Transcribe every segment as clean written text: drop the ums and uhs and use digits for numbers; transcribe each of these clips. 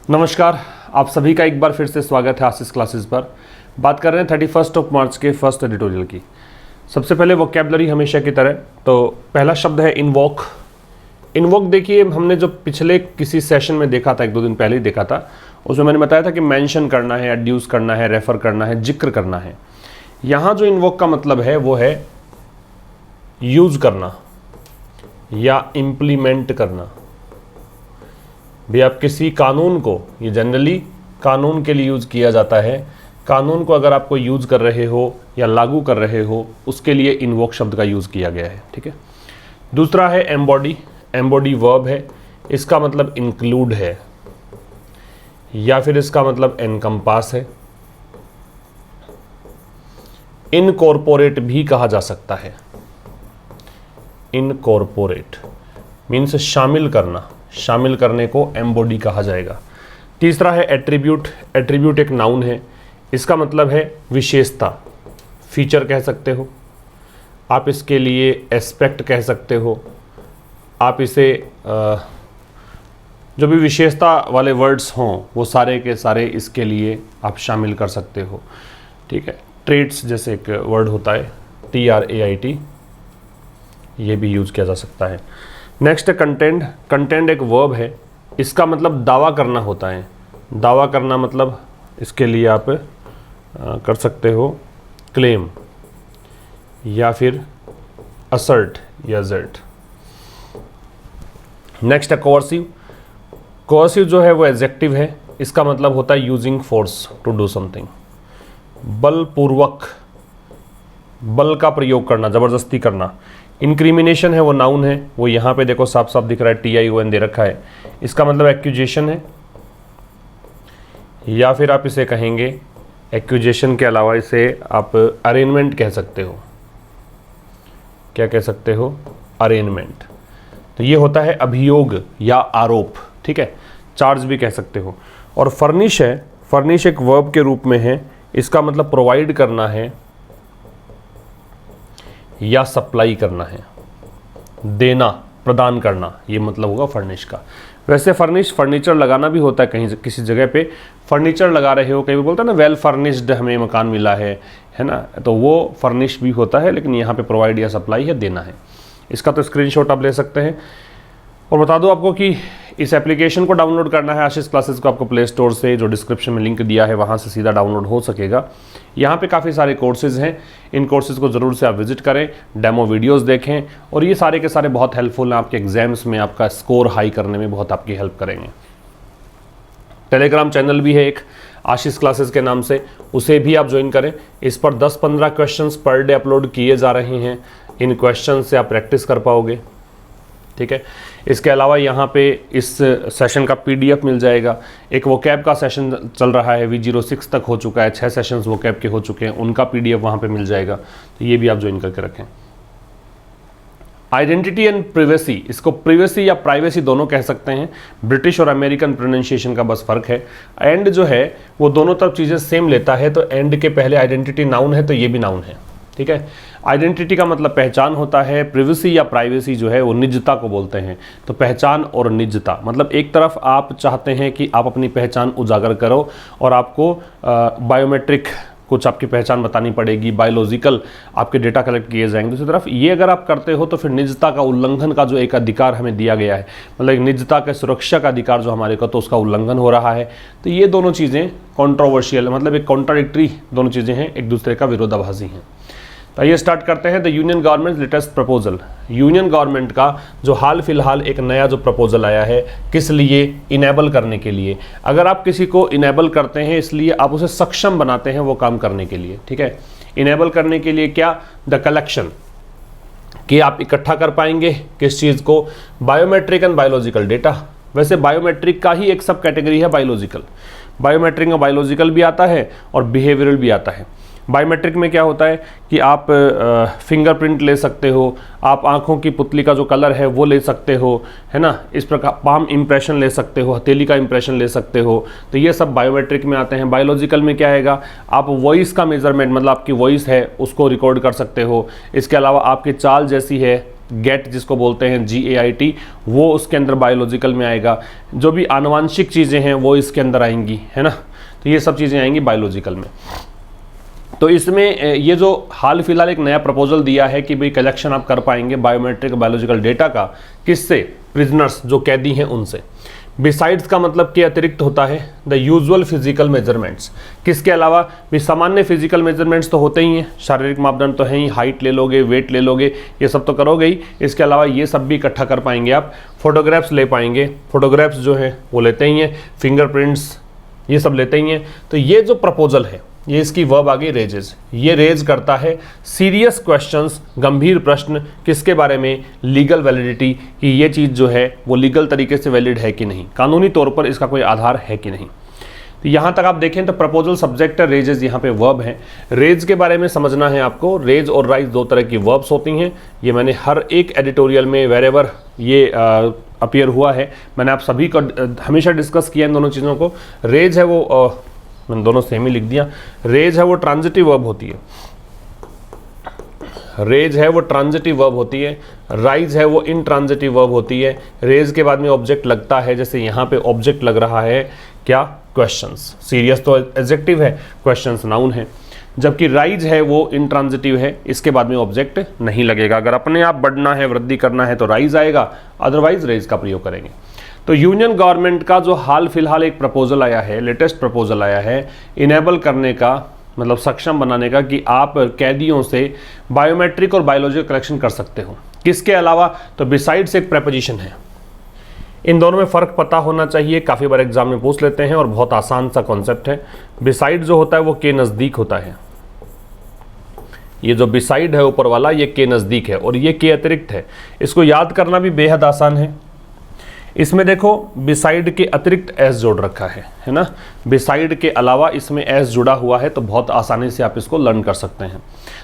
नमस्कार, आप सभी का एक बार फिर से स्वागत है आशीष क्लासेस पर। बात कर रहे हैं 31 मार्च के फर्स्ट एडिटोरियल की। सबसे पहले वोकैबुलरी हमेशा की तरह, तो पहला शब्द है इन्वोक। इन्वोक देखिए, हमने जो पिछले किसी सेशन में देखा था, एक दो दिन पहले ही देखा था, उसमें मैंने बताया था कि मेंशन करना है, एड्यूस करना है, रेफर करना है, जिक्र करना है। यहाँ जो इन्वोक का मतलब है वो है यूज करना या इम्प्लीमेंट करना। भी आप किसी कानून को, ये जनरली कानून के लिए यूज़ किया जाता है, कानून को अगर आपको यूज़ कर रहे हो या लागू कर रहे हो, उसके लिए इन्वोक शब्द का यूज़ किया गया है। ठीक है। दूसरा है एम्बॉडी। एम्बॉडी वर्ब है, इसका मतलब इंक्लूड है या फिर इसका मतलब एनकम्पास है। इनकॉर्पोरेट भी कहा जा सकता है। इनकॉर्पोरेट मीन्स शामिल करना, शामिल करने को एम्बॉडी कहा जाएगा। तीसरा है एट्रीब्यूट। एट्रीब्यूट एक नाउन है, इसका मतलब है विशेषता, फीचर कह सकते हो आप, इसके लिए एस्पेक्ट कह सकते हो आप, इसे जो भी विशेषता वाले वर्ड्स हों वो सारे के सारे इसके लिए आप शामिल कर सकते हो। ठीक है। ट्रेट्स जैसे एक वर्ड होता है TRAIT, ये भी यूज़ किया जा सकता है। नेक्स्ट है कंटेंट। कंटेंट एक वर्ब है, इसका मतलब दावा करना होता है। दावा करना मतलब इसके लिए आप कर सकते हो क्लेम या फिर असर्ट या जर्ट। नेक्स्ट है कोअर्सिव। कोअर्सिव जो है वो एडजेक्टिव है, इसका मतलब होता है using force to do something. बलपूर्वक, बल का प्रयोग करना, ज़बरदस्ती करना। इंक्रिमिनेशन है वो नाउन है, वो यहाँ पे देखो साफ साफ दिख रहा है, TION दे रखा है, इसका मतलब एक्यूजेशन है। या फिर आप इसे कहेंगे, एक्यूजेशन के अलावा इसे आप अरेनमेंट कह सकते हो। क्या कह सकते हो? अरेनमेंट। तो ये होता है अभियोग या आरोप। ठीक है। चार्ज भी कह सकते हो। और फर्निश है, फर्निश एक वर्ब के रूप में है, इसका मतलब प्रोवाइड करना है या सप्लाई करना है, देना, प्रदान करना, ये मतलब होगा फर्निश का। वैसे फर्निश फर्नीचर लगाना भी होता है, कहीं किसी जगह पे फर्नीचर लगा रहे हो, कहीं भी बोलता है ना वेल फर्निश्ड हमें मकान मिला है ना, तो वो फर्निश भी होता है, लेकिन यहाँ पे प्रोवाइड या सप्लाई है, देना है। इसका तो स्क्रीनशॉट आप ले सकते हैं। और बता दो आपको कि इस एप्लीकेशन को डाउनलोड करना है आशीष क्लासेस को, आपको प्ले स्टोर से, जो डिस्क्रिप्शन में लिंक दिया है वहाँ से सीधा डाउनलोड हो सकेगा। यहाँ पे काफ़ी सारे कोर्सेज़ हैं, इन कोर्सेज़ को ज़रूर से आप विजिट करें, डेमो वीडियोस देखें, और ये सारे के सारे बहुत हेल्पफुल हैं, आपके एग्जाम्स में आपका स्कोर हाई करने में बहुत आपकी हेल्प करेंगे। टेलीग्राम चैनल भी है एक आशीष क्लासेस के नाम से, उसे भी आप ज्वाइन करें। इस पर 10-15 क्वेश्चंस पर डे अपलोड किए जा रहे हैं, इन क्वेश्चन से आप प्रैक्टिस कर पाओगे। ठीक है। इसके अलावा यहाँ पे इस सेशन का PDF मिल जाएगा। एक वोकैब का सेशन चल रहा है, V06 तक हो चुका है, 6 सेशंस वोकैब के हो चुके हैं, उनका PDF वहाँ पे मिल जाएगा, तो ये भी आप ज्वाइन करके रखें। आइडेंटिटी एंड प्रिवेसी, इसको प्रिवेसी या प्राइवेसी दोनों कह सकते हैं, ब्रिटिश और अमेरिकन प्रोनाउंसिएशन का बस फर्क है। एंड जो है वो दोनों तरफ चीज़ें सेम लेता है, तो एंड के पहले आइडेंटिटी नाउन है, तो ये भी नाउन है। ठीक है। आइडेंटिटी का मतलब पहचान होता है, प्रिवेसी या प्राइवेसी जो है वो निजता को बोलते हैं। तो पहचान और निजता मतलब एक तरफ आप चाहते हैं कि आप अपनी पहचान उजागर करो और आपको बायोमेट्रिक कुछ आपकी पहचान बतानी पड़ेगी, बायोलॉजिकल आपके डेटा कलेक्ट किए जाएंगे। दूसरी तरफ ये अगर आप करते हो तो फिर निजता का उल्लंघन का जो एक अधिकार हमें दिया गया है, मतलब एक निजता के सुरक्षा का अधिकार जो हमारे को, तो उसका उल्लंघन हो रहा है। तो ये दोनों चीज़ें कॉन्ट्रोवर्शियल, मतलब एक कॉन्ट्राडिक्टरी दोनों चीज़ें हैं, एक दूसरे का विरोधाभासी हैं। तो ये स्टार्ट करते हैं the union government latest proposal. Union government का जो हाल फिलहाल एक नया जो प्रपोजल आया है, किस लिए? इनेबल करने के लिए। अगर आप किसी को इनेबल करते हैं, इसलिए आप उसे सक्षम बनाते हैं वो काम करने के लिए। ठीक है। इनेबल करने के लिए क्या? द कलेक्शन, कि आप इकट्ठा कर पाएंगे किस चीज़ को? Biometric and biological data. वैसे बायोमेट्रिक का ही एक सब कैटेगरी है बायोलॉजिकल। बायोमेट्रिक में बायोलॉजिकल भी आता है और बिहेवियरल भी आता है। बायोमेट्रिक में क्या होता है कि आप फिंगरप्रिंट ले सकते हो, आप आँखों की पुतली का जो कलर है वो ले सकते हो, है ना, इस प्रकार पाम इम्प्रेशन ले सकते हो, हथेली का इम्प्रेशन ले सकते हो, तो ये सब बायोमेट्रिक में आते हैं। बायोलॉजिकल में क्या आएगा? आप वॉइस का मेजरमेंट, मतलब आपकी वॉइस है उसको रिकॉर्ड कर सकते हो। इसके अलावा आपकी चाल जैसी है, गेट जिसको बोलते हैं GAIT, वो उसके अंदर बायोलॉजिकल में आएगा। जो भी आनुवांशिक चीज़ें हैं वो इसके अंदर आएंगी, है ना, तो ये सब चीज़ें आएंगी बायोलॉजिकल में। तो इसमें ये जो हाल फिलहाल एक नया प्रपोजल दिया है कि भाई कलेक्शन आप कर पाएंगे बायोमेट्रिक बायोलॉजिकल डेटा का, किससे, प्रिजनर्स जो कैदी हैं उनसे। बिसाइड्स का मतलब कि अतिरिक्त होता है द यूजुअल फिजिकल मेजरमेंट्स, किसके अलावा भी सामान्य फिजिकल मेजरमेंट्स तो होते ही हैं, शारीरिक मापदंड तो हैं ही, हाइट ले लोगे, वेट ले लोगे, ये सब तो करोगे ही, इसके अलावा ये सब भी इकट्ठा कर पाएंगे आप। फोटोग्राफ्स ले पाएंगे, फोटोग्राफ्स जो है वो लेते ही हैं, फिंगरप्रिंट्स ये सब लेते ही हैं। तो ये जो प्रपोजल है ये इसकी वर्ब आ गई रेजेस, ये रेज करता है सीरियस क्वेश्चंस, गंभीर प्रश्न, किसके बारे में, लीगल वैलिडिटी, कि ये चीज़ जो है वो लीगल तरीके से वैलिड है कि नहीं, कानूनी तौर पर इसका कोई आधार है कि नहीं। तो यहाँ तक आप देखें तो प्रपोजल सब्जेक्ट है, रेजेस यहाँ पे वर्ब है। रेज के बारे में समझना है आपको, रेज और राइज दो तरह की वर्ब्स होती हैं, ये मैंने हर एक एडिटोरियल में वेरेवर ये अपीयर हुआ है, मैंने आप सभी को हमेशा डिस्कस किया इन दोनों चीज़ों को। रेज है वो मैंने दोनों सेम ही लिख दिया, रेज है वो ट्रांजिटिव वर्ब होती है, रेज है वो ट्रांजिटिव वर्ब होती है, राइज है वो इनट्रांजिटिव वर्ब होती है। रेज के बाद में ऑब्जेक्ट लगता है, जैसे यहाँ पे ऑब्जेक्ट लग रहा है क्या, क्वेश्चंस, सीरियस तो एडजेक्टिव है, क्वेश्चंस नाउन है, जबकि राइज है वो इनट्रांजिटिव है, इसके बाद में ऑब्जेक्ट नहीं लगेगा। अगर अपने आप बढ़ना है, वृद्धि करना है तो राइज आएगा, अदरवाइज रेज का प्रयोग करेंगे। तो यूनियन गवर्नमेंट का जो हाल फिलहाल एक प्रपोजल आया है, लेटेस्ट प्रपोजल आया है, इनेबल करने का मतलब सक्षम बनाने का कि आप कैदियों से बायोमेट्रिक और बायोलॉजिकल कलेक्शन कर सकते हो। किसके अलावा, तो बिसाइड्स एक प्रेपोजिशन है, इन दोनों में फ़र्क पता होना चाहिए, काफ़ी बार एग्जाम में पूछ लेते हैं और बहुत आसान सा कॉन्सेप्ट है। बिसाइड जो होता है वो के नज़दीक होता है, ये जो बिसाइड है ऊपर वाला ये के नज़दीक है और ये के अतिरिक्त है, इसको याद करना भी बेहद आसान है। इसमें देखो बिसाइड के अतिरिक्त एस जोड़ रखा है ना, बिसाइड के अलावा इसमें एस जुड़ा हुआ है, तो बहुत आसानी से आप इसको लर्न कर सकते हैं।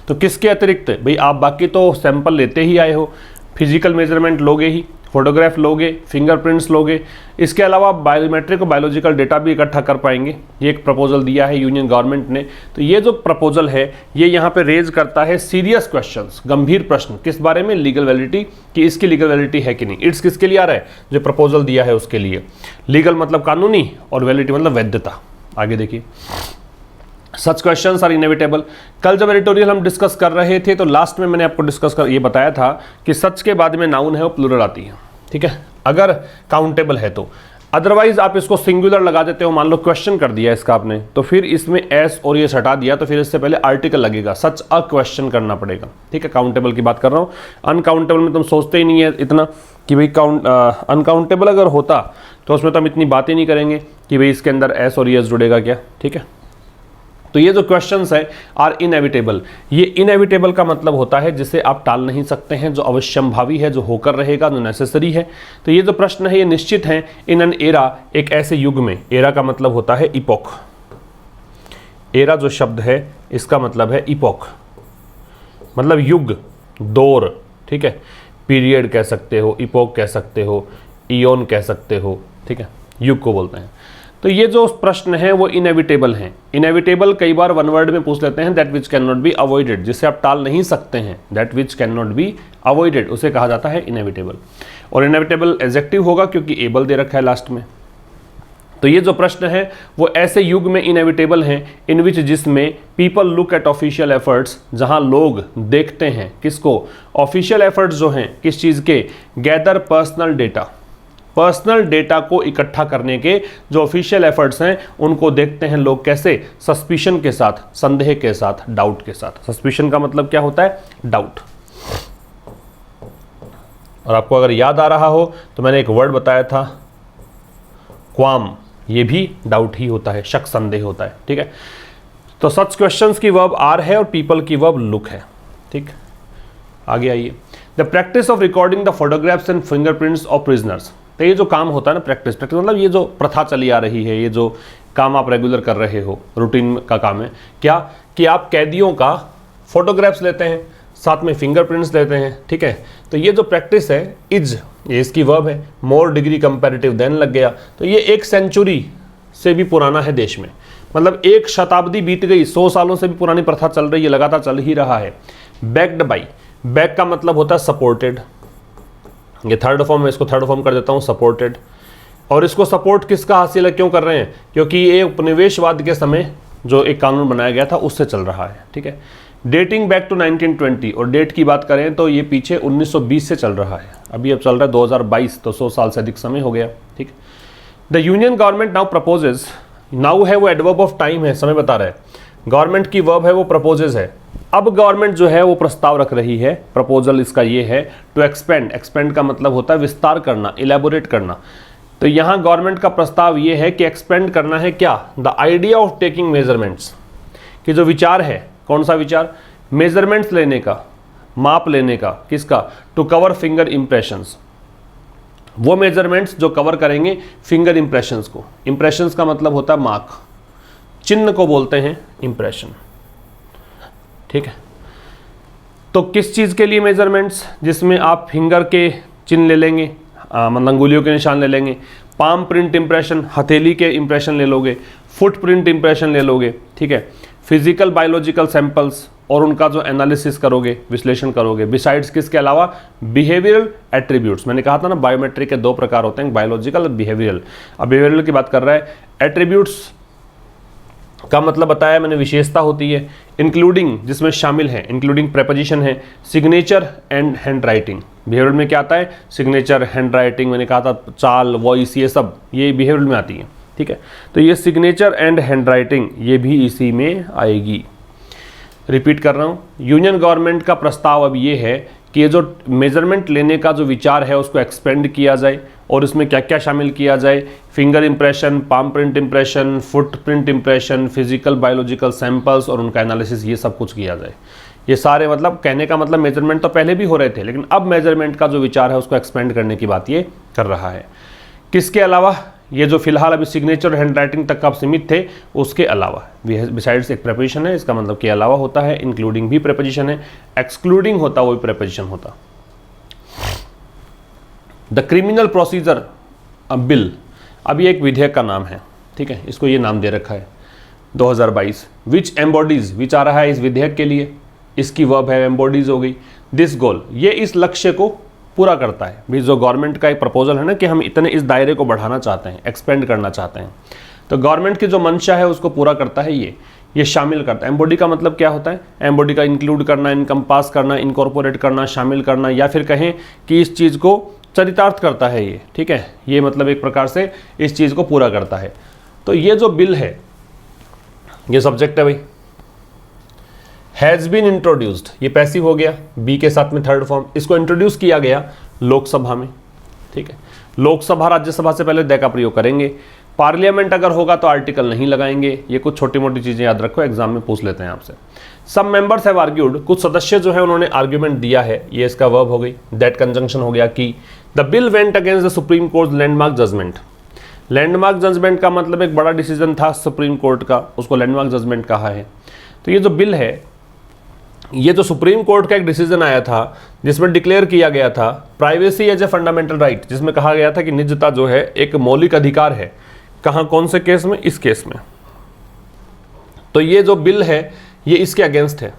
तो किसके अतिरिक्त भाई, आप बाकी तो सैंपल लेते ही आए हो, फिजिकल मेजरमेंट लोगे ही, फोटोग्राफ लोगे, फिंगरप्रिंट्स लोगे, इसके अलावा बायोमेट्रिक और बायोलॉजिकल डेटा भी इकट्ठा कर पाएंगे। ये एक प्रपोजल दिया है यूनियन गवर्नमेंट ने। तो ये जो प्रपोजल है ये यहाँ पे रेज करता है सीरियस क्वेश्चंस, गंभीर प्रश्न, किस बारे में, लीगल वैलिडिटी, कि इसकी लीगल वैलिडिटी है कि नहीं। इट्स किसके लिए आ रहा है, जो प्रपोजल दिया है उसके लिए। लीगल मतलब कानूनी और वैलिडिटी मतलब वैधता। आगे देखिए, सच क्वेश्चंस आर इनएविटेबल। कल जब एडिटोरियल हम डिस्कस कर रहे थे तो लास्ट में मैंने आपको डिस्कस कर ये बताया था कि सच के बाद में नाउन है वो प्लूरल आती है, ठीक है, अगर काउंटेबल है तो। अदरवाइज आप इसको सिंगुलर लगा देते हो, मान लो क्वेश्चन कर दिया इसका आपने, तो फिर इसमें एस और ये हटा दिया तो फिर इससे पहले आर्टिकल लगेगा, सच अ क्वेश्चन करना पड़ेगा, ठीक है। काउंटेबल की बात कर रहा हूँ, अनकाउंटेबल में तुम सोचते ही नहीं है इतना कि भाई अनकाउंटेबल अगर होता तो उसमें तो हम इतनी बात ही नहीं करेंगे कि भाई इसके अंदर एस और एस जुड़ेगा क्या, ठीक है। तो ये जो क्वेश्चंस है आर इनएविटेबल, ये इनएविटेबल का मतलब होता है जिसे आप टाल नहीं सकते हैं, जो अवश्यंभावी है, जो होकर रहेगा, जो नेसेसरी है। तो ये जो प्रश्न है ये निश्चित है इन एन एरा, एक ऐसे युग में। एरा का मतलब होता है इपोक, एरा जो शब्द है इसका मतलब है इपोक, मतलब युग, दौर, ठीक है। पीरियड कह सकते हो, इपोक कह सकते हो, इयोन कह सकते हो, ठीक है, युग को बोलते हैं। तो ये जो प्रश्न है वो इनएविटेबल हैं। इनएविटेबल कई बार वन वर्ड में पूछ लेते हैं, that which can not be avoided, जिसे आप टाल नहीं सकते हैं, that which can not be avoided, उसे कहा जाता है इनएविटेबल। और इनएविटेबल एडजेक्टिव होगा क्योंकि एबल दे रखा है लास्ट में। तो ये जो प्रश्न है वो ऐसे युग में इनएविटेबल हैं इन विच, जिसमें people look at official efforts, जहां लोग देखते हैं किसको, ऑफिशियल एफर्ट्स जो हैं किस चीज़ के, gather personal data, personal data को इकट्ठा करने के जो ऑफिशियल एफर्ट्स हैं उनको देखते हैं लोग कैसे, सस्पिशन के साथ, संदेह के साथ, डाउट के साथ। सस्पिशन का मतलब क्या होता है, डाउट। और आपको अगर याद आ रहा हो तो मैंने एक वर्ड बताया था क्वाम, ये भी डाउट ही होता है, शक, संदेह होता है, ठीक है। तो सच क्वेश्चंस की वर्ब आर है और पीपल की वर्ब लुक है, ठीक। आगे आइए, the practice of recording the photographs and fingerprints of prisoners. तो ये जो काम होता है ना, प्रैक्टिस मतलब ये जो प्रथा चली आ रही है, ये जो काम आप रेगुलर कर रहे हो, रूटीन का काम है क्या, कि आप कैदियों का फोटोग्राफ्स लेते हैं, साथ में फिंगरप्रिंट्स लेते हैं, ठीक है। तो ये जो प्रैक्टिस है, इज, ये इसकी वर्ब है, मोर डिग्री कंपैरेटिव देन लग गया, तो ये 1 सेंचुरी से भी पुराना है देश में, मतलब 1 शताब्दी बीत गई, 100 सालों से भी पुरानी प्रथा चल रही है, लगातार चल ही रहा है। बैक्ड बाई, बैक का मतलब होता है सपोर्टेड, ये थर्ड फॉर्म है, इसको थर्ड फॉर्म कर देता हूँ सपोर्टेड। और इसको सपोर्ट किसका हासिल है, क्यों कर रहे हैं, क्योंकि ये उपनिवेशवाद के समय जो एक कानून बनाया गया था उससे चल रहा है। ठीक है, डेटिंग बैक टू 1920, और डेट की बात करें तो ये पीछे 1920 से चल रहा है, अभी अब चल रहा है 2022, तो 100 साल से अधिक समय हो गया। ठीक, the union government now proposes, now है वो एडवर्ब ऑफ टाइम है, समय बता रहा है, गवर्नमेंट की वर्ब है वो प्रपोजेज है। अब गवर्नमेंट जो है वो प्रस्ताव रख रही है, प्रपोजल इसका ये है, टू एक्सपेंड, एक्सपेंड का मतलब होता है विस्तार करना, इलेबोरेट करना। तो यहाँ गवर्नमेंट का प्रस्ताव ये है कि एक्सपेंड करना है क्या, the idea of taking measurements, कि जो विचार है, कौन सा विचार, मेजरमेंट्स लेने का, माप लेने का, किसका, टू कवर फिंगर इंप्रेशंस, वो मेजरमेंट्स जो कवर करेंगे फिंगर इंप्रेशंस को। इंप्रेशंस का मतलब होता है मार्क, चिन्ह को बोलते हैं इंप्रेशन। ठीक है, तो किस चीज़ के लिए मेजरमेंट्स, जिसमें आप फिंगर के चिन्ह ले लेंगे, मतलब अंगुलियों के निशान ले लेंगे, पाम प्रिंट इंप्रेशन, हथेली के इंप्रेशन ले लोगे, फुट प्रिंट इंप्रेशन ले लोगे। ठीक है, फिजिकल बायोलॉजिकल सैंपल्स और उनका जो एनालिसिस करोगे, विश्लेषण करोगे। बिसाइड्स किसके अलावा, बिहेवियरल एट्रीब्यूट्स, मैंने कहा था ना बायोमेट्रिक के दो प्रकार होते हैं, बायोलॉजिकल और बिहेवियरल। अब बिहेवियरल की बात कर रहा है, एट्रीब्यूट्स का मतलब बताया मैंने, विशेषता होती है, इंक्लूडिंग जिसमें शामिल है, इंक्लूडिंग प्रेपोजिशन है, signature and hand writing. Behavioural में क्या आता है, सिग्नेचर, हैंड राइटिंग, मैंने कहा था चाल, वॉइस, ये सब ये बिहेवियरल में आती है। ठीक है, तो ये सिग्नेचर एंड हैंड राइटिंग ये भी इसी में आएगी। रिपीट कर रहा हूँ, यूनियन गवर्नमेंट का प्रस्ताव अब ये है कि ये जो मेजरमेंट लेने का जो विचार है उसको एक्सपेंड किया जाए, और इसमें क्या क्या शामिल किया जाए, finger impression, palm print impression, foot print impression, physical biological samples और उनका एनालिसिस, ये सब कुछ किया जाए। ये सारे मतलब कहने का मतलब मेजरमेंट तो पहले भी हो रहे थे, लेकिन अब मेजरमेंट का जो विचार है उसको एक्सपेंड करने की बात ये कर रहा है। किसके अलावा, ये जो फिलहाल अभी सिग्नेचर हैंड राइटिंग तक आप सीमित थे, उसके अलावा, बिसाइड्स एक प्रेपोजिशन है, इसका मतलब के अलावा होता है, इंक्लूडिंग भी प्रेपोजिशन है, एक्सक्लूडिंग होता वो भी प्रेपोजिशन होता। द क्रिमिनल प्रोसीजर बिल, अब ये एक विधेयक का नाम है। ठीक है, इसको ये नाम दे रखा है 2022, विच एम्बॉडीज, विच आ रहा है इस विधेयक के लिए, इसकी वर्ब है एम्बॉडीज हो गई, दिस गोल, ये इस लक्ष्य को पूरा करता है। भी जो गवर्नमेंट का एक प्रपोजल है ना कि हम इतने इस दायरे को बढ़ाना चाहते हैं, एक्सपेंड करना चाहते हैं, तो गवर्नमेंट की जो मंशा है उसको पूरा करता है ये शामिल करता है। एम्बॉडी का मतलब क्या होता है, एम्बॉडी का इंक्लूड करना, इनकम्पास करना, इनकॉर्पोरेट करना, शामिल करना, या फिर कहें कि इस चीज़ को चरितार्थ करता है ये। ठीक है, ये मतलब एक प्रकार से इस चीज़ को पूरा करता है। तो ये जो बिल है, ये सब्जेक्ट है भाई, हैज़ बीन इंट्रोड्यूस्ड, ये पैसिव हो गया, बी के साथ में थर्ड फॉर्म, इसको इंट्रोड्यूस किया गया लोकसभा में। ठीक है, लोकसभा राज्यसभा से पहले द का प्रयोग करेंगे, पार्लियामेंट अगर होगा तो आर्टिकल नहीं लगाएंगे। ये कुछ छोटी मोटी चीज़ें याद रखो, एग्जाम में पूछ लेते हैं आपसे। सब मेंबर्स हैव आर्ग्यूड, कुछ सदस्य जो है उन्होंने आर्ग्यूमेंट दिया है, ये इसका वर्ब हो गई, दैट कंजंक्शन हो गया की। The bill went against the supreme court landmark judgement, landmark judgement का मतलब एक बड़ा डिसीजन था सुप्रीम कोर्ट का, उसको लैंडमार्क जजमेंट कहा है। तो ये जो बिल है, ये जो सुप्रीम कोर्ट का एक डिसीजन आया था जिसमें डिक्लेयर किया गया था privacy as a fundamental right, जिसमें कहा गया था कि निजता जो है एक मौलिक अधिकार है। कहाँ, कौन से केस में, इस केस में। तो ये जो बिल है ये इसके अगेंस्ट है।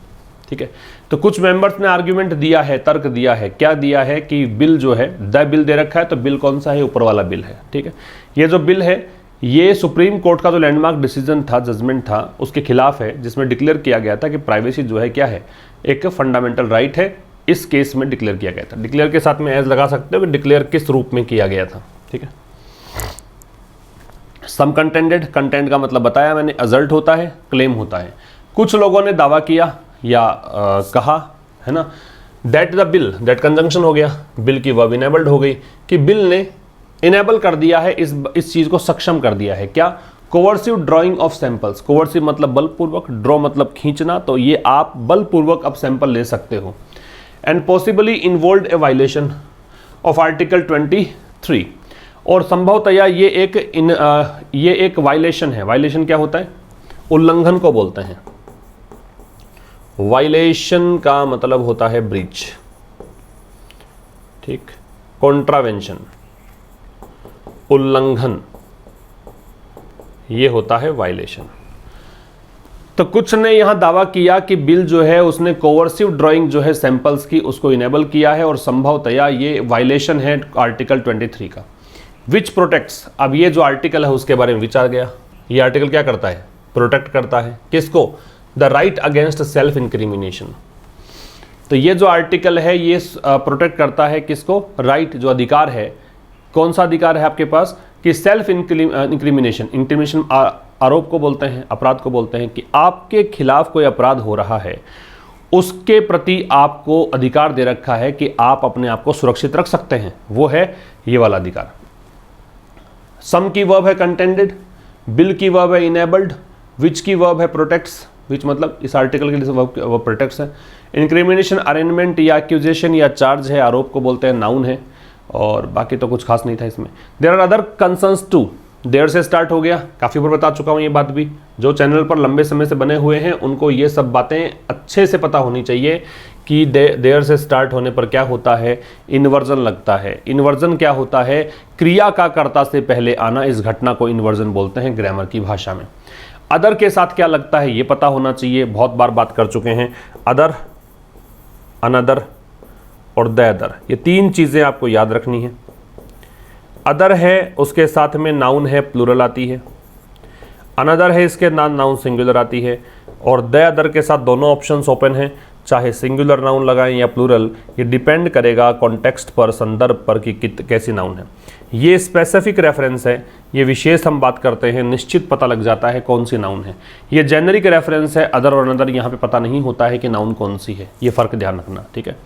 ठीक है, तो कुछ मेंबर्स ने आर्ग्यूमेंट दिया है, तर्क दिया है, क्या दिया है कि बिल जो है, द बिल दे रखा है, तो बिल कौन सा है, ऊपर वाला बिल है। ठीक है, ये जो बिल है ये सुप्रीम कोर्ट का जो लैंडमार्क डिसीजन था, जजमेंट था, उसके खिलाफ है, जिसमें डिक्लेयर किया गया था कि प्राइवेसी जो है क्या है, एक फंडामेंटल राइट है। इस केस में डिक्लेयर किया गया था। डिक्लेयर के साथ में एज लगा सकते हो कि डिक्लेयर किस रूप में किया गया था। ठीक है, सम कंटेंडेड, कंटेंट का मतलब बताया मैंने, अजल्ट होता है, क्लेम होता है। कुछ लोगों ने दावा किया या कहा, है ना, that the bill, that conjunction हो गया, बिल की वर्ब इनेबल्ड हो गई, कि बिल ने इनेबल कर दिया है, इस चीज़ को सक्षम कर दिया है। क्या, coercive drying of samples, coercive मतलब बलपूर्वक, ड्रॉ मतलब खींचना, तो ये आप बलपूर्वक अब सैंपल ले सकते हो। And possibly involve A violation of article 23, और संभवतया ये एक वायलेशन है। वायलेशन क्या होता है, उल्लंघन को बोलते हैं। वायलेशन का मतलब होता है ब्रीच। ठीक, कॉन्ट्रावेंशन, उल्लंघन, ये होता है वायलेशन। तो तो कुछ ने यहां दावा किया कि बिल जो है उसने कोवर्सिव ड्राइंग जो है सैंपल्स की उसको इनेबल किया है और संभवतया ये वायलेशन है आर्टिकल 23 का, विच प्रोटेक्ट्स। अब ये जो आर्टिकल है उसके बारे में विचार गया। ये आर्टिकल क्या करता है? प्रोटेक्ट करता है किसको? The right against self incrimination. तो ये जो आर्टिकल है ये प्रोटेक्ट करता है किसको? राइट, जो अधिकार है। कौन सा अधिकार है आपके पास? कि सेल्फ इंक्रिमिनेशन, इंक्रिमिनेशन आरोप को बोलते हैं, अपराध को बोलते हैं, कि आपके खिलाफ कोई अपराध हो रहा है उसके प्रति आपको अधिकार दे रखा है कि आप अपने आप को सुरक्षित रख सकते हैं। वो है ये वाला अधिकार। सम की वर्ब है कंटेंडेड, बिल की वर्ब है इनेबल्ड, विच की वर्ब है प्रोटेक्ट्स, विच मतलब इस आर्टिकल के लिए वर्ब प्रोटेक्ट्स है। इंक्रिमिनेशन अरेंजमेंट या एक्यूजेशन या चार्ज है, आरोप को बोलते हैं, नाउन है। और बाकी तो कुछ खास नहीं था इसमें। There are other concerns too, there से स्टार्ट हो गया, काफ़ी बार बता चुका हूँ ये बात भी। जो चैनल पर लंबे समय से बने हुए हैं उनको ये सब बातें अच्छे से पता होनी चाहिए कि देयर से स्टार्ट होने पर क्या होता है, इन्वर्जन लगता है। इन्वर्जन क्या होता है? क्रिया का कर्ता से पहले आना, इस घटना को इन्वर्जन बोलते हैं ग्रामर की भाषा में। अदर के साथ क्या लगता है ये पता होना चाहिए, बहुत बार बात कर चुके हैं। अदर, अनदर और द अदर, ये तीन चीज़ें आपको याद रखनी है। अदर है उसके साथ में नाउन है, प्लूरल आती है। अनदर है इसके नाउन सिंगुलर आती है। और द अदर के साथ दोनों ऑप्शंस ओपन हैं, चाहे सिंगुलर नाउन लगाएं या प्लूरल, ये डिपेंड करेगा कॉन्टेक्स्ट पर, संदर्भ पर कि कैसी नाउन है। ये स्पेसिफिक रेफरेंस है, ये विशेष हम बात करते हैं, निश्चित पता लग जाता है कौन सी नाउन है। ये जेनरिक रेफरेंस है, अदर और अनदर, यहाँ पे पता नहीं होता है कि नाउन कौन सी है, ये फ़र्क ध्यान रखना, ठीक है।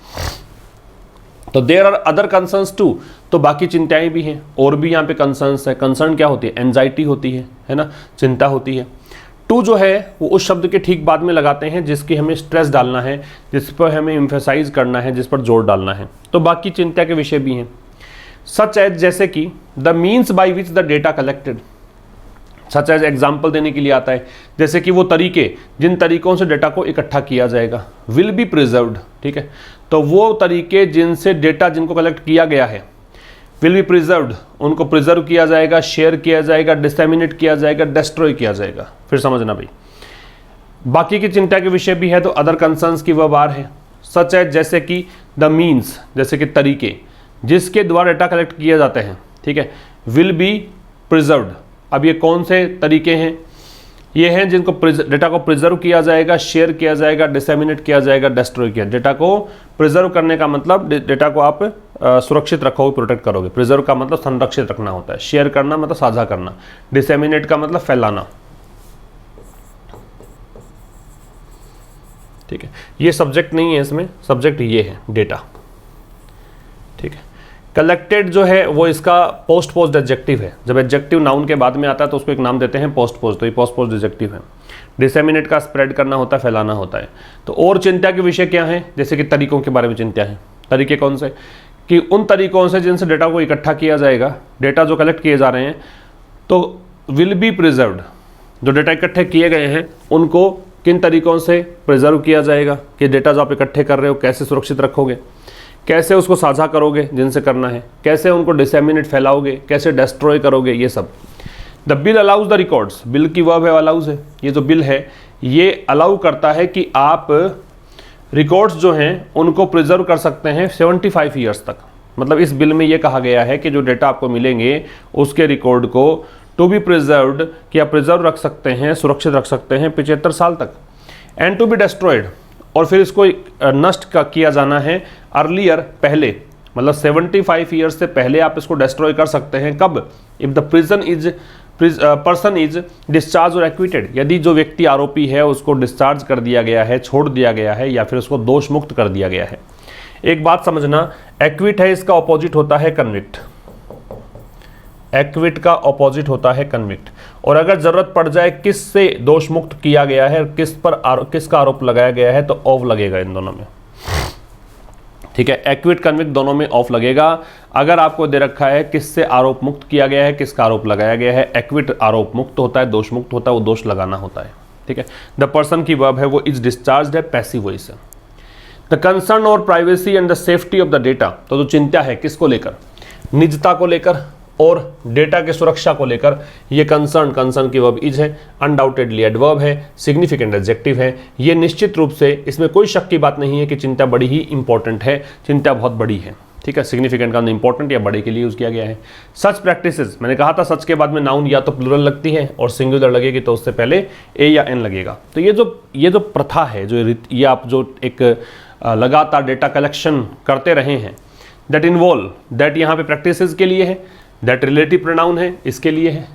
तो there are other concerns too, तो बाकी चिंताएं भी हैं, और भी यहाँ पे कंसर्न्स है। कंसर्न क्या होती है? एंजाइटी होती है ना, चिंता होती है। टू जो है वो उस शब्द के ठीक बाद में लगाते हैं जिसकी हमें स्ट्रेस डालना है, जिस पर हमें एम्फेसाइज करना है, जिस पर जोर डालना है। तो बाकी चिंता के विषय भी हैं, सच एज, जैसे कि the means by which the data collected. Such as example देने के लिए आता है, जैसे कि वो तरीके जिन तरीकों से डेटा को इकट्ठा किया जाएगा। विल बी प्रिजर्व्ड, ठीक है, तो वो तरीके जिनसे डेटा जिनको कलेक्ट किया गया है, विल बी प्रिजर्व्ड, उनको प्रिजर्व किया जाएगा, शेयर किया जाएगा, डिसेमिनेट किया जाएगा, डिस्ट्रॉय किया जाएगा। फिर समझना भाई, बाकी की चिंता के विषय भी है तो अदर कंसर्न्स की वह बार है। सच है जैसे कि द मीन्स, जैसे कि तरीके जिसके द्वारा डेटा कलेक्ट किए जाते हैं, ठीक है, विल बी प्रिजर्व्ड। अब ये कौन से तरीके हैं? ये हैं जिनको डेटा को प्रिजर्व किया जाएगा, शेयर किया जाएगा, डिसेमिनेट किया जाएगा, डिस्ट्रॉय किया। डेटा को प्रिजर्व करने का मतलब डेटा को आप सुरक्षित रखोगे, प्रोटेक्ट करोगे। प्रिजर्व का मतलब संरक्षित रखना होता है, शेयर करना मतलब साझा करना, डिसेमिनेट का मतलब फैलाना, ठीक है। ये सब्जेक्ट नहीं है इसमें, सब्जेक्ट ये है डेटा, ठीक है। कलेक्टेड जो है वो इसका पोस्ट पोस्ट एडजेक्टिव है। जब एडजेक्टिव नाउन के बाद में आता है तो उसको एक नाम देते हैं पोस्ट पोस्ट, तो ये पोस्ट पोस्ट एडजेक्टिव है। डिसेमिनेट का स्प्रेड करना होता है, फैलाना होता है। तो और चिंता के विषय क्या है? जैसे कि तरीकों के बारे में चिंता है। तरीके कौन से? कि उन तरीकों से जिनसे डेटा को इकट्ठा किया जाएगा, डेटा जो कलेक्ट किए जा रहे हैं, तो विल बी प्रिजर्व्ड, जो डेटा इकट्ठे किए गए हैं उनको किन तरीकों से प्रिजर्व किया जाएगा, कि डेटा जो आप इकट्ठे कर रहे हो कैसे सुरक्षित रखोगे, कैसे उसको साझा करोगे जिनसे करना है, कैसे उनको डिसेमिनेट फैलाओगे, कैसे डिस्ट्रॉय करोगे, ये सब। The bill allows the records, bill की वर्ब है, अलाउज है। ये जो बिल है ये अलाउ करता है कि आप रिकॉर्ड्स जो हैं उनको प्रिजर्व कर सकते हैं 75 ईयर्स तक। मतलब इस बिल में ये कहा गया है कि जो डेटा आपको मिलेंगे उसके रिकॉर्ड को टू बी प्रिजर्व्ड, कि आप प्रिजर्व रख सकते हैं, सुरक्षित रख सकते हैं 75 साल तक। एंड टू बी डिस्ट्रॉयड, और फिर इसको नष्ट किया जाना है अर्लियर, पहले, मतलब 75 ईयर्स से पहले आप इसको डिस्ट्रॉय कर सकते हैं। कब? If the person is discharge और एक्विटेड, यदि जो व्यक्ति आरोपी है उसको डिस्चार्ज कर दिया गया है, छोड़ दिया गया है, या फिर उसको दोष मुक्त कर दिया गया है। एक बात समझना, एक्विट है इसका ऑपोजिट होता है कन्विक्ट। एक्विट का ऑपोजिट होता है कन्विक्ट। और अगर जरूरत पड़ जाए किससे दोष मुक्त किया गया है, किसका आरोप लगाया गया है, तो ऑफ लगेगा इन दोनों में, ठीक है। एक्विट कन्विक्ट दोनों में ऑफ लगेगा। अगर आपको दे रखा है किससे आरोप मुक्त किया गया है, किसका आरोप लगाया गया है, एक्विट आरोप मुक्त होता है, दोष मुक्त होता है, वो दोष लगाना होता है, ठीक है। द पर्सन की वर्ब है वो इज डिस्चार्ज्ड है, पैसिव वॉइस है। द कंसर्न और privacy and the safety of the data, तो जो चिंता है किसको लेकर? निजता को लेकर और डेटा के सुरक्षा को लेकर ये कंसर्न की वर्ब इज है, अनडाउटेडली एडवर्ब है, सिग्निफिकेंट एडजेक्टिव है। ये निश्चित रूप से इसमें कोई शक की बात नहीं है कि चिंता बड़ी ही इंपॉर्टेंट है, चिंता बहुत बड़ी है, ठीक है। सिग्निफिकेंट का इंपॉर्टेंट या बड़े के लिए यूज़ किया गया है। सच प्रैक्टिसेस, मैंने कहा था सच के बाद में नाउन या तो प्लूरल लगती है और सिंगुलर लगेगी तो उससे पहले ए या एन लगेगा। तो ये जो प्रथा है, जो ये आप जो एक लगातार डेटा कलेक्शन करते रहे हैं, दैट इन्वॉल्व, दैट यहाँ पे प्रैक्टिसेस के लिए है, दैट रिलेटिव प्रोनाउन है इसके लिए है,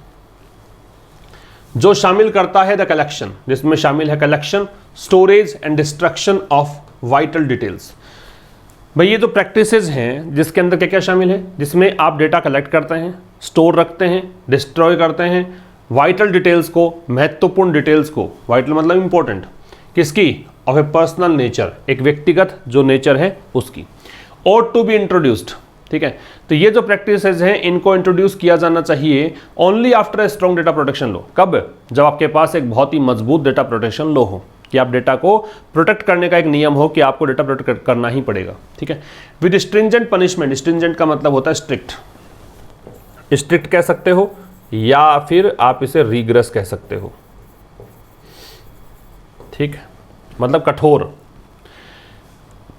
जो शामिल करता है द कलेक्शन, जिसमें शामिल है collection, storage and destruction of vital details. भाई ये जो प्रैक्टिसेस हैं जिसके अंदर क्या क्या शामिल है, जिसमें आप डेटा कलेक्ट करते हैं, स्टोर रखते हैं, डिस्ट्रॉय करते हैं, वाइटल डिटेल्स को, महत्वपूर्ण डिटेल्स को, वाइटल मतलब इंपॉर्टेंट, किसकी, ऑफ ए पर्सनल नेचर, एक व्यक्तिगत जो नेचर है उसकी, और टू बी इंट्रोड्यूस्ड, ठीक है। तो ये जो प्रैक्टिसेस हैं इनको इंट्रोड्यूस किया जाना चाहिए only after a strong data protection law. कब? जब आपके पास एक बहुत ही मजबूत डेटा प्रोटेक्शन लॉ हो, कि आप डेटा को प्रोटेक्ट करने का एक नियम हो कि आपको डेटा प्रोटेक्ट करना ही पड़ेगा, ठीक है। विद स्ट्रिंजेंट पनिशमेंट, स्ट्रिंजेंट का मतलब होता है स्ट्रिक्ट, स्ट्रिक्ट कह सकते हो या फिर आप इसे रिग्रेस कह सकते हो, ठीक है, मतलब कठोर।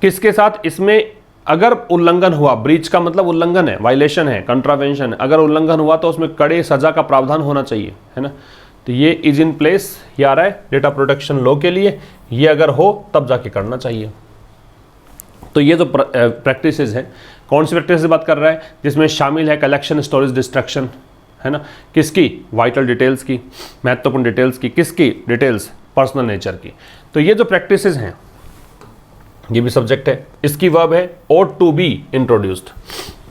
किसके साथ? इसमें अगर उल्लंघन हुआ, ब्रीच का मतलब उल्लंघन है, वायलेशन है, कंट्रावेंशन है, अगर उल्लंघन हुआ तो उसमें कड़े सजा का प्रावधान होना चाहिए, है ना। तो ये इज इन प्लेस, ये आ रहा है डेटा प्रोटेक्शन लॉ के लिए, ये अगर हो तब जाके करना चाहिए। तो ये जो प्रैक्टिसेस है, कौन सी प्रैक्टिस से बात कर रहा है? जिसमें शामिल है कलेक्शन, स्टोरेज, डिस्ट्रक्शन, है ना, किसकी? वाइटल डिटेल्स की, महत्वपूर्ण डिटेल्स की, किसकी? डिटेल्स पर्सनल नेचर की। तो ये जो प्रैक्टिसेस हैं, ये भी सब्जेक्ट है, इसकी वर्ब है और टू बी इंट्रोड्यूस्ड।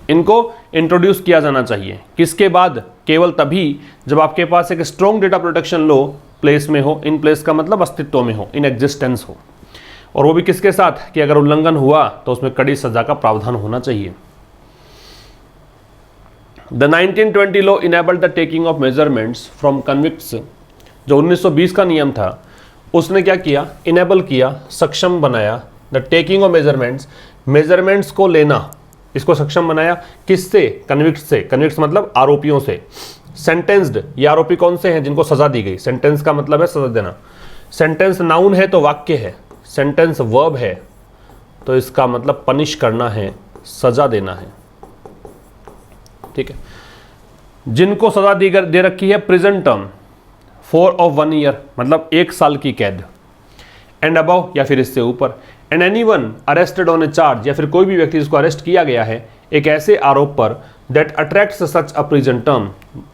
इनको इंट्रोड्यूस किया जाना चाहिए किसके बाद? केवल तभी जब आपके पास एक strong data protection law place में हो, इन प्लेस का मतलब अस्तित्व में हो, इन एग्जिस्टेंस हो, और वो भी किसके साथ कि अगर उल्लंघन हुआ तो उसमें कड़ी सजा का प्रावधान होना चाहिए। The 1920 law enabled the taking of measurements from convicts. जो 1920 का नियम था उसने क्या किया? इनेबल किया, सक्षम बनाया the taking of measurements, measurements को लेना, इसको सक्षम बनाया किससे? कन्विक्ट्स से। कन्विक्ट्स मतलब आरोपियों से। सेंटेंस्ड, ये आरोपी कौन से हैं? जिनको सजा दी गई। सेंटेंस का मतलब है सजा देना। सेंटेंस नाउन है तो वाक्य है, सेंटेंस वर्ब है तो इसका मतलब पनिश करना है, सजा देना है, ठीक है। जिनको सजा दे रखी है प्रिजन टर्म 4 of 1 year, मतलब 1 साल की कैद, एंड अबव या फिर इससे ऊपर, and anyone arrested on A charge, या फिर कोई भी व्यक्ति जिसको अरेस्ट किया गया है एक ऐसे आरोप पर, that attracts such a prison term,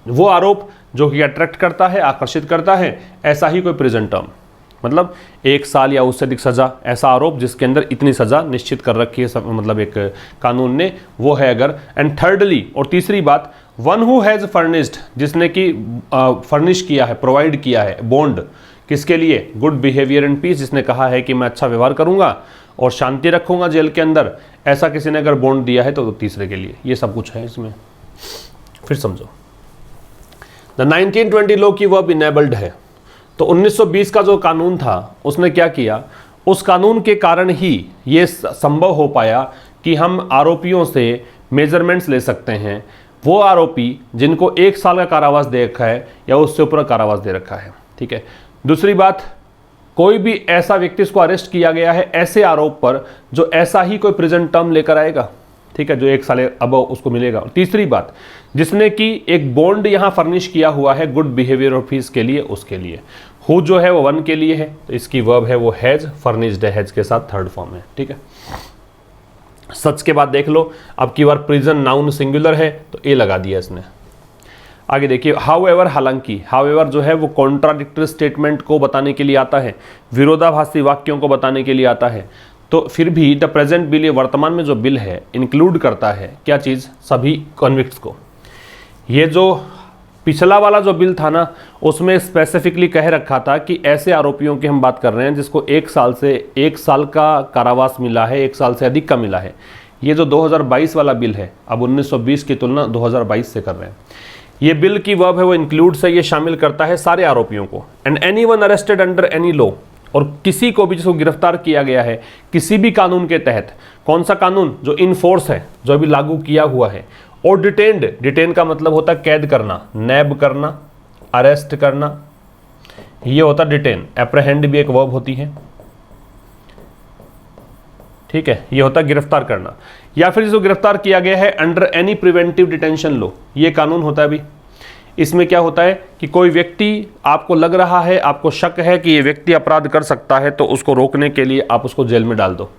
वो आरोप जो कि अट्रैक्ट करता है, आकर्षित करता है ऐसा ही कोई प्रिजन टर्म, मतलब 1 साल या उससे अधिक सजा, ऐसा आरोप जिसके अंदर इतनी सजा निश्चित कर रखी है मतलब एक कानून ने, वो है अगर। एंड थर्डली, और तीसरी बात, वन हु हैज़ फर्निश्ड, जिसने कि फर्निश किया है, प्रोवाइड किया है बॉन्ड, किसके लिए? गुड बिहेवियर एंड पीस, जिसने कहा है कि मैं अच्छा व्यवहार करूंगा और शांति रखूंगा जेल के अंदर, ऐसा किसी ने अगर बॉन्ड दिया है तो तीसरे के लिए। ये सब कुछ है इसमें, फिर समझो। द 1920 लॉ की वर्ब इनेबल्ड है, तो 1920 का जो कानून था उसने क्या किया? उस कानून के कारण ही ये संभव हो पाया कि हम आरोपियों से मेजरमेंट्स ले सकते हैं, वो आरोपी जिनको 1 साल का कारावास दे रखा है या उससे ऊपर कारावास दे रखा है, ठीक है। दूसरी बात, कोई भी ऐसा व्यक्ति इसको अरेस्ट किया गया है ऐसे आरोप पर जो ऐसा ही कोई प्रिजन टर्म लेकर आएगा, ठीक है, जो 1 साल अब उसको मिलेगा। तीसरी बात, जिसने कि एक बॉन्ड यहां फर्निश किया हुआ है गुड बिहेवियर ऑफिस के लिए, उसके लिए। हु जो है वो 1 के लिए है, तो इसकी वर्ब है वो हैज, फर्निश्ड है, हैज के साथ थर्ड फॉर्म है, ठीक है। सच के बाद देख लो, अब की बार प्रिजन नाउन सिंगुलर है तो ए लगा दिया इसने। आगे देखिए, हाउएवर, हालांकि, हाउएवर जो है वो कॉन्ट्राडिक्टरी स्टेटमेंट को बताने के लिए आता है, विरोधाभासी वाक्यों को बताने के लिए आता है। तो फिर भी द प्रेजेंट बिल, ये वर्तमान में जो बिल है, इंक्लूड करता है क्या चीज़? सभी कन्विक्ट्स को। ये जो पिछला वाला जो बिल था ना, उसमें स्पेसिफिकली कह रखा था कि ऐसे आरोपियों की हम बात कर रहे हैं जिसको 1 साल का कारावास मिला है, 1 साल से अधिक का मिला है। ये जो 2022 वाला बिल है, अब 1920 की तुलना 2022 से कर रहे हैं। ये बिल की वर्ब है वो इंक्लूड से, ये शामिल करता है सारे आरोपियों को। And anyone arrested under any law, और किसी को भी जिसको गिरफ्तार किया गया है किसी भी कानून के तहत। कौन सा कानून? जो इन फोर्स है, जो अभी लागू किया हुआ है, और डिटेन्ड, डिटेन का मतलब होता है कैद करना, नैब करना, अरेस्ट करना, ये होता डिटेन। एप्रहेंड भी एक वर्ब होती है, ठीक है, ये होता गिरफ्तार करना। या फिर जो गिरफ्तार किया गया है under any preventive detention law, ये कानून होता है अभी। इसमें क्या होता है कि कोई व्यक्ति, आपको लग रहा है, आपको शक है कि ये व्यक्ति अपराध कर सकता है, तो उसको रोकने के लिए आप उसको जेल में डाल दो।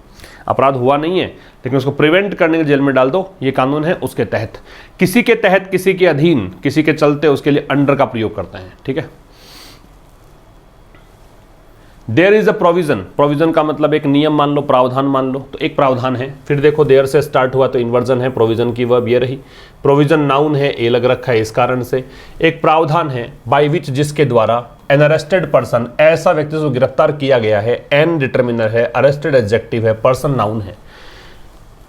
अपराध हुआ नहीं है लेकिन उसको प्रिवेंट करने के जेल में डाल दो, ये कानून है उसके तहत। किसी के तहत, किसी के अधीन, किसी के चलते, उसके लिए अंडर का प्रयोग करते हैं, ठीक है। There is a provision, provision का मतलब एक नियम मान लो, प्रावधान मान लो, तो एक प्रावधान है। फिर देखो देयर से स्टार्ट हुआ तो इन्वर्जन है, प्रोविजन की वर्ब ये रही। प्रोविजन नाउन है, ए लग रखा है इस कारण से। एक प्रावधान है बाय विच, जिसके द्वारा एन अरेस्टेड पर्सन, ऐसा व्यक्ति जो गिरफ्तार किया गया है, एन डिटर्मिनर है, अरेस्टेड एडजेक्टिव है, पर्सन नाउन है।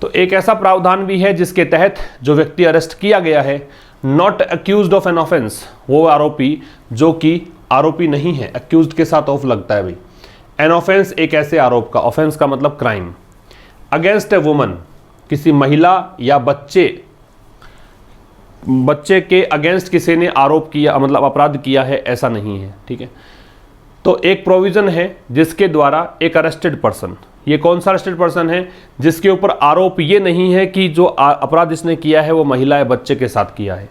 तो एक ऐसा प्रावधान भी है जिसके तहत जो व्यक्ति अरेस्ट किया गया है, not accused of an offence, वो आरोपी जो कि आरोपी नहीं है, अक्यूज्ड के साथ ऑफ लगता है भाई। एन ऑफेंस एक ऐसे आरोप का, ऑफेंस का मतलब क्राइम। अगेंस्ट ए वुमन, किसी महिला या बच्चे के अगेंस्ट किसी ने आरोप किया, मतलब अपराध किया है, ऐसा नहीं है, ठीक है। तो एक प्रोविजन है जिसके द्वारा एक अरेस्टेड पर्सन, ये कौन सा अरेस्टेड पर्सन है? जिसके ऊपर आरोप ये नहीं है कि जो अपराध इसने किया है वो महिला या बच्चे के साथ किया है,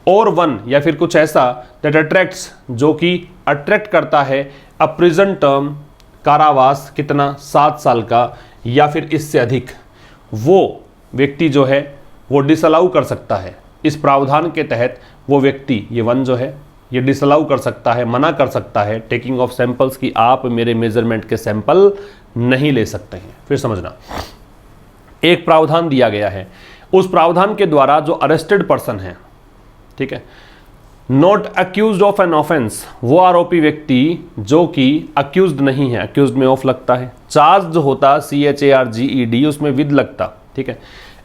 और वन, या फिर कुछ ऐसा दैट अट्रैक्ट्स, जो कि अट्रैक्ट करता है अ प्रिजन टर्म, कारावास, कितना, 7 साल का या फिर इससे अधिक, वो व्यक्ति जो है वो डिसअलाउ कर सकता है। इस प्रावधान के तहत वो व्यक्ति, ये वन जो है, ये डिसअलाउ कर सकता है, मना कर सकता है टेकिंग ऑफ सैंपल्स, की आप मेरे मेजरमेंट के सैंपल नहीं ले सकते हैं। फिर समझना, एक प्रावधान दिया गया है, उस प्रावधान के द्वारा जो अरेस्टेड पर्सन है, ठीक है, not accused of an offence, वो आरोपी व्यक्ति जो कि अक्यूज्ड नहीं है, अक्यूज्ड में ऑफ लगता है, चार्ज जो होता CHARGED, उसमें विद लगता, ठीक है।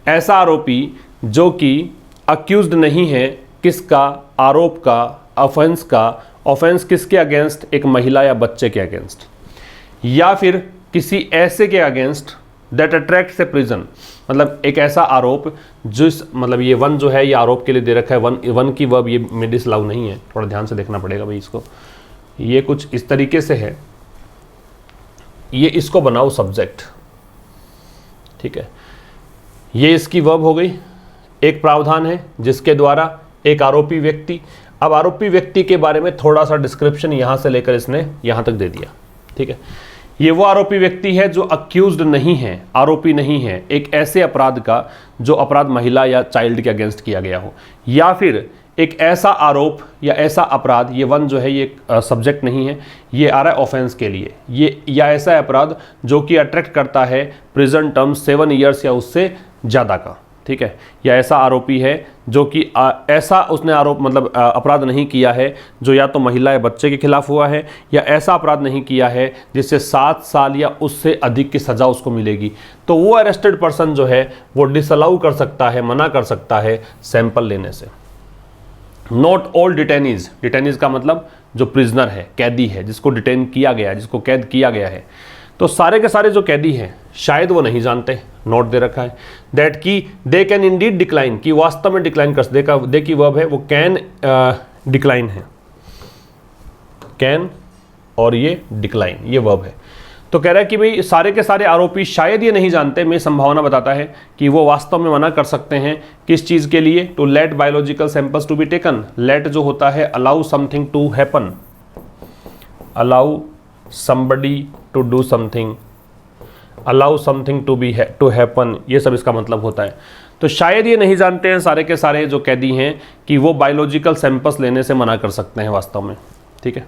ऐसा आरोपी जो कि अक्यूज्ड नहीं है, किसका? आरोप का, ऑफेंस का। ऑफेंस किसके अगेंस्ट? एक महिला या बच्चे के अगेंस्ट, या फिर किसी ऐसे के against that attracts a prison, मतलब एक ऐसा आरोप जिस, मतलब ये वन जो है ये आरोप के लिए दे रखा है, वन की वर्ब ये डिसअलाउ नहीं है, थोड़ा ध्यान से देखना पड़ेगा भाई इसको। ये कुछ इस तरीके से है, ये इसको बनाओ सब्जेक्ट, ठीक है। ये इसकी वर्ब हो गई। एक प्रावधान है जिसके द्वारा एक आरोपी व्यक्ति, अब आरोपी व्यक्ति के बारे में थोड़ा सा डिस्क्रिप्शन यहाँ से लेकर इसने यहाँ तक दे दिया, ठीक है। ये वो आरोपी व्यक्ति है जो अक्यूज्ड नहीं है, आरोपी नहीं है एक ऐसे अपराध का जो अपराध महिला या चाइल्ड के अगेंस्ट किया गया हो, या फिर एक ऐसा आरोप या ऐसा अपराध, ये वन जो है ये सब्जेक्ट नहीं है, ये आ रहा है ऑफेंस के लिए, ये या ऐसा अपराध जो कि अट्रैक्ट करता है प्रिजन टर्म 7 ईयर्स या उससे ज़्यादा का, ठीक है। या ऐसा आरोपी है जो कि ऐसा उसने आरोप, मतलब अपराध नहीं किया है जो या तो महिला या बच्चे के खिलाफ हुआ है, या ऐसा अपराध नहीं किया है जिससे 7 साल या उससे अधिक की सज़ा उसको मिलेगी, तो वो अरेस्टेड पर्सन जो है वो डिसअलाउ कर सकता है, मना कर सकता है सैंपल लेने से। नॉट ऑल डिटेनीज, डिटेनीज का मतलब जो प्रिजनर है, कैदी है, जिसको डिटेन किया गया है, जिसको कैद किया गया है, तो सारे के सारे जो कैदी हैं शायद वो नहीं जानते, नोट दे रखा है दैट की दे कैन इंडीड डिक्लाइन, की वास्तव में डिक्लाइन कर, दे की वर्ब है वो कैन डिक्लाइन है, कैन और ये डिक्लाइन ये वर्ब है। तो कह रहा है कि भाई सारे के सारे आरोपी शायद ये नहीं जानते, मैं संभावना बताता है कि वो वास्तव में मना कर सकते हैं किस चीज़ के लिए? To let biological samples to be taken. Let जो होता है allow something to happen, allow somebody to do something, allow something to happen, ये सब इसका मतलब होता है। तो शायद ये नहीं जानते हैं सारे के सारे जो कैदी हैं कि वो बायोलॉजिकल सैंपल्स लेने से मना कर सकते हैं वास्तव में, ठीक है।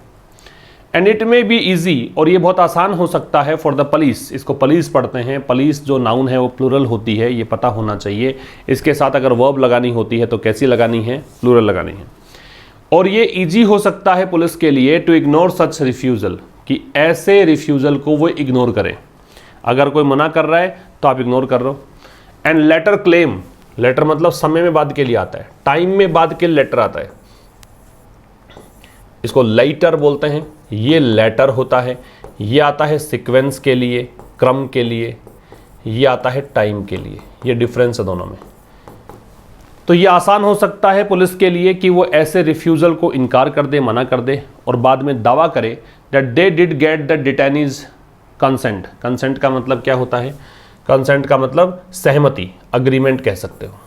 And it may be easy, और ये बहुत आसान हो सकता है फॉर द पुलिस, इसको पुलिस पढ़ते हैं, पुलिस जो नाउन है वो प्लूरल होती है, ये पता होना चाहिए। इसके साथ अगर वर्ब लगानी होती है तो कैसी लगानी है? प्लूरल लगानी है। और ये ईजी हो सकता है पुलिस के लिए टू इग्नोर सच रिफ्यूज़ल, कि ऐसे रिफ्यूज़ल को वो इग्नोर करें। अगर कोई मना कर रहा है तो आप इग्नोर कर रहे हो। एंड लेटर क्लेम, लेटर मतलब समय में बाद के लिए आता है, टाइम में बाद के लेटर आता है, इसको लेटर बोलते हैं। ये लेटर होता है, ये आता है सीक्वेंस के लिए, क्रम के लिए, ये आता है टाइम के लिए, ये डिफरेंस है दोनों में। तो ये आसान हो सकता है पुलिस के लिए कि वो ऐसे रिफ्यूज़ल को इनकार कर दे, मना कर दे और बाद में दावा करे that they did get the detainees consent. Consent का मतलब क्या होता है? कंसेंट का मतलब सहमति, अग्रीमेंट कह सकते हो।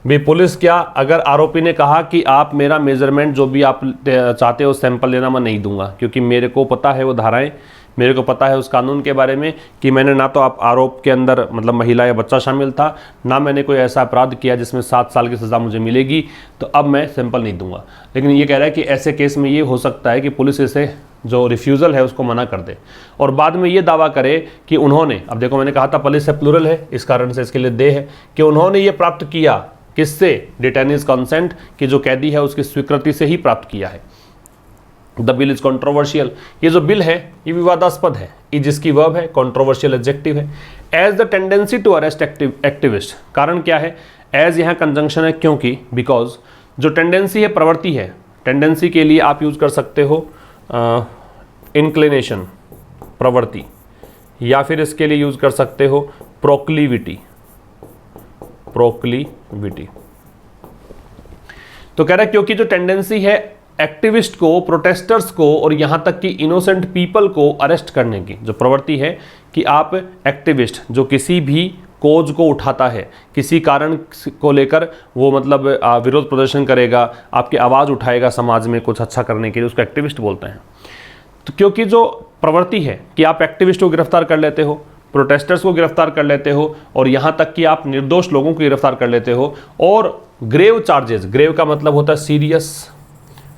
भी पुलिस क्या, अगर आरोपी ने कहा कि आप मेरा मेजरमेंट जो भी आप चाहते हो सैंपल लेना, मैं नहीं दूंगा, क्योंकि मेरे को पता है वो धाराएं, मेरे को पता है उस कानून के बारे में कि मैंने ना तो आप आरोप के अंदर मतलब महिला या बच्चा शामिल था, ना मैंने कोई ऐसा अपराध किया जिसमें 7 साल की सज़ा मुझे मिलेगी, तो अब मैं सैंपल नहीं दूंगा। लेकिन ये कह रहा है कि ऐसे केस में ये हो सकता है कि पुलिस इसे जो रिफ्यूज़ल है उसको मना कर दे और बाद में ये दावा करे कि उन्होंने, अब देखो मैंने कहा था पुलिस से प्लूरल है, इस कारण से इसके लिए दे है, कि उन्होंने ये प्राप्त किया किससे? डिटेनीज कंसेंट, कि जो कैदी है उसकी स्वीकृति से ही प्राप्त किया है। द बिल इज कॉन्ट्रोवर्शियल, ये जो बिल है ये विवादास्पद है, ये जिसकी वर्ब है कॉन्ट्रोवर्शियल एडजेक्टिव है। As the tendency to arrest activist, कारण क्या है? एज यहाँ कंजंक्शन है क्योंकि, बिकॉज जो टेंडेंसी है प्रवृत्ति है, टेंडेंसी के लिए आप यूज कर सकते हो इंक्लिनेशन, प्रवृत्ति, या फिर इसके लिए यूज कर सकते हो प्रोक्लिविटी, प्रोक्लिविटी। तो कह रहा है क्योंकि जो टेंडेंसी है एक्टिविस्ट को, प्रोटेस्टर्स को और यहां तक कि इनोसेंट पीपल को अरेस्ट करने की, जो प्रवृत्ति है कि आप एक्टिविस्ट जो किसी भी कोज को उठाता है, किसी कारण को लेकर वो मतलब विरोध प्रदर्शन करेगा, आपकी आवाज़ उठाएगा समाज में कुछ अच्छा करने के लिए, उसको एक्टिविस्ट बोलते हैं। तो क्योंकि जो प्रवृत्ति है कि आप एक्टिविस्ट को गिरफ्तार कर लेते हो, प्रोटेस्टर्स को गिरफ्तार कर लेते हो और यहाँ तक कि आप निर्दोष लोगों को गिरफ्तार कर लेते हो, और ग्रेव चार्जेस, ग्रेव का मतलब होता है सीरियस,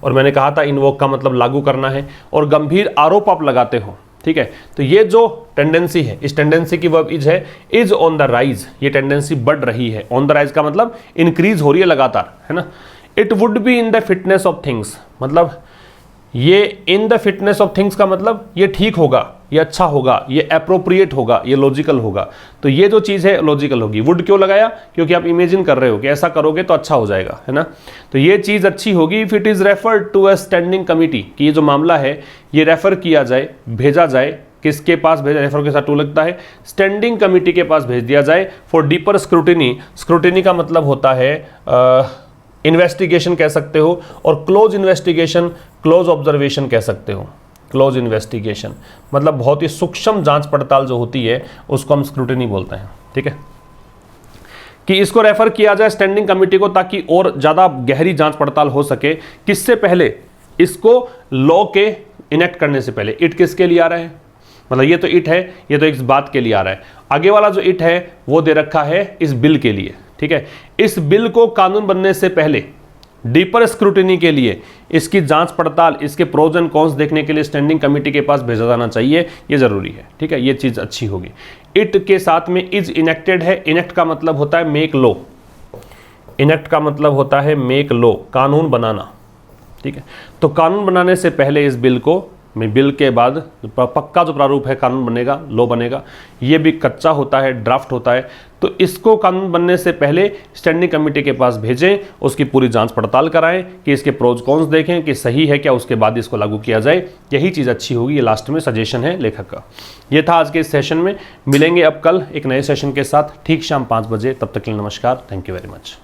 और मैंने कहा था इन्वोक का मतलब लागू करना है, और गंभीर आरोप आप लगाते हो, ठीक है। तो ये जो टेंडेंसी है, इस टेंडेंसी की वर्ब इज है, इज ऑन द राइज, ये टेंडेंसी बढ़ रही है। ऑन द राइज का मतलब इंक्रीज हो रही है लगातार, है ना। It would be in the fitness of things, मतलब ये in the fitness of things का मतलब ये ठीक होगा, ये अच्छा होगा, ये एप्रोप्रिएट होगा, ये लॉजिकल होगा। तो ये जो चीज़ है लॉजिकल होगी। वुड क्यों लगाया? क्योंकि आप इमेजिन कर रहे हो कि ऐसा करोगे तो अच्छा हो जाएगा, है ना। तो ये चीज़ अच्छी होगी if it is referred to a standing committee, कि ये जो मामला है ये रेफर किया जाए, भेजा जाए, किसके पास भेजा? रेफर के साथ टू लगता है, स्टैंडिंग कमिटी के पास भेज दिया जाए फॉर डीपर स्क्रूटिनी। स्क्रूटिनी का मतलब होता है इन्वेस्टिगेशन कह सकते हो, और क्लोज इन्वेस्टिगेशन, क्लोज ऑब्जर्वेशन कह सकते हो। क्लोज इन्वेस्टिगेशन मतलब बहुत ही सूक्ष्म जांच पड़ताल जो होती है उसको हम स्क्रूटिनी बोलते हैं, ठीक है। कि इसको रेफर किया जाए स्टैंडिंग कमेटी को ताकि और ज़्यादा गहरी जांच पड़ताल हो सके। किससे पहले? इसको लॉ के इनेक्ट करने से पहले। इट किसके लिए आ रहा है? मतलब ये तो इट है, ये तो इस बात के लिए आ रहा है। आगे वाला जो इट है वो दे रखा है इस बिल के लिए, ठीक है। इस बिल को कानून बनने से पहले डीपर स्क्रूटिनी के लिए, इसकी जांच पड़ताल, इसके प्रोज एंड कॉन्स देखने के लिए स्टैंडिंग कमेटी के पास भेजा जाना चाहिए, ये जरूरी है, ठीक है। ये चीज़ अच्छी होगी। इट के साथ में इज इनेक्टेड है। इनेक्ट का मतलब होता है मेक लॉ, इनेक्ट का मतलब होता है मेक लॉ, कानून बनाना, ठीक है। तो कानून बनाने से पहले इस बिल को, बिल के बाद पक्का जो प्रारूप है कानून बनेगा, लॉ बनेगा। ये भी कच्चा होता है, ड्राफ्ट होता है। तो इसको कानून बनने से पहले स्टैंडिंग कमेटी के पास भेजें, उसकी पूरी जांच पड़ताल कराएं कि इसके प्रोज कॉन्स देखें कि सही है क्या, उसके बाद इसको लागू किया जाए। यही चीज़ अच्छी होगी। ये लास्ट में सजेशन है लेखक का। ये था आज के इस सेशन में। मिलेंगे अब कल एक नए सेशन के साथ ठीक शाम 5 बजे। तब तक के लिए नमस्कार। Thank you very much.